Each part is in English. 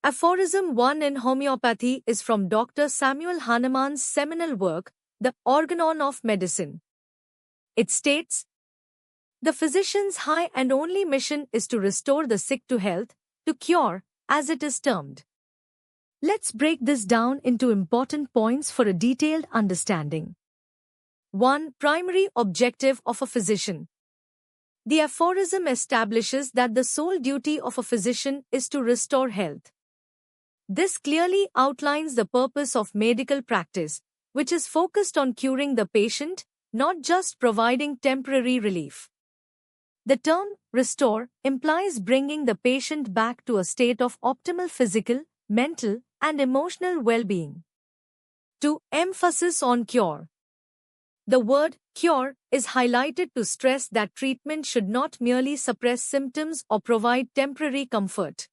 Aphorism 1 in homeopathy is from Dr. Samuel Hahnemann's seminal work, The Organon of Medicine. It states, "The physician's high and only mission is to restore the sick to health, to cure, as it is termed." Let's break this down into important points for a detailed understanding. 1. Primary objective of a physician. The aphorism establishes that the sole duty of a physician is to restore health. This clearly outlines the purpose of medical practice, which is focused on curing the patient, not just providing temporary relief. The term restore implies bringing the patient back to a state of optimal physical, mental, and emotional well-being. 2. Emphasis on cure. The word cure is highlighted to stress that treatment should not merely suppress symptoms or provide temporary comfort.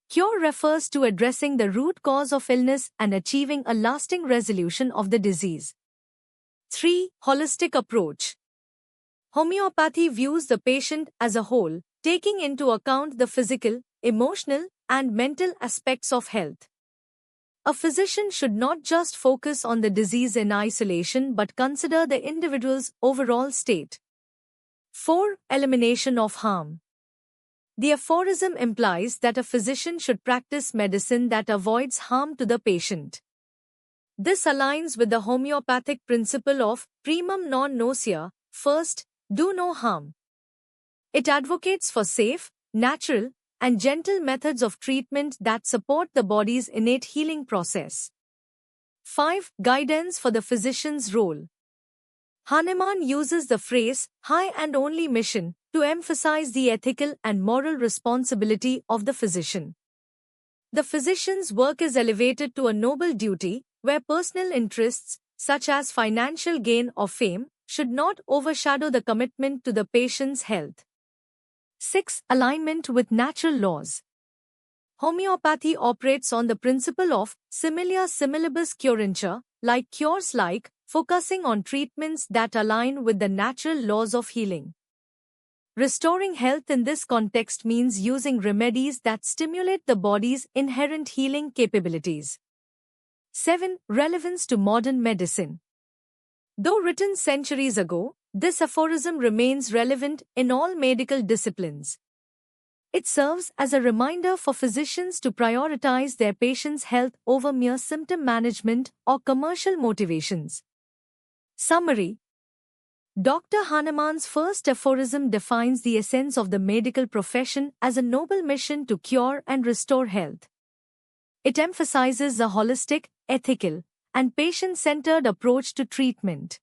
Cure refers to addressing the root cause of illness and achieving a lasting resolution of the disease. 3. Holistic approach. Homeopathy views the patient as a whole, taking into account the physical, emotional, and mental aspects of health. A physician should not just focus on the disease in isolation but consider the individual's overall state. 4. Elimination of harm. The aphorism implies that a physician should practice medicine that avoids harm to the patient. This aligns with the homeopathic principle of primum non nocere, first, do no harm. It advocates for safe, natural, and gentle methods of treatment that support the body's innate healing process. 5. Guidance for the physician's role. Hahnemann uses the phrase, high and only mission, to emphasize the ethical and moral responsibility of the physician. The physician's work is elevated to a noble duty, where personal interests, such as financial gain or fame, should not overshadow the commitment to the patient's health. 6. Alignment with natural laws. Homeopathy operates on the principle of similia similibus curantia, like cures like, focusing on treatments that align with the natural laws of healing. Restoring health in this context means using remedies that stimulate the body's inherent healing capabilities. 7. Relevance to modern medicine. Though written centuries ago, this aphorism remains relevant in all medical disciplines. It serves as a reminder for physicians to prioritize their patients' health over mere symptom management or commercial motivations. Summary. Dr. Hahnemann's first aphorism defines the essence of the medical profession as a noble mission to cure and restore health. It emphasizes a holistic, ethical, and patient-centered approach to treatment.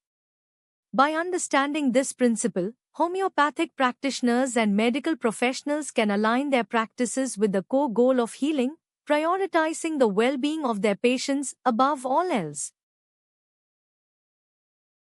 By understanding this principle, homeopathic practitioners and medical professionals can align their practices with the core goal of healing, prioritizing the well-being of their patients above all else.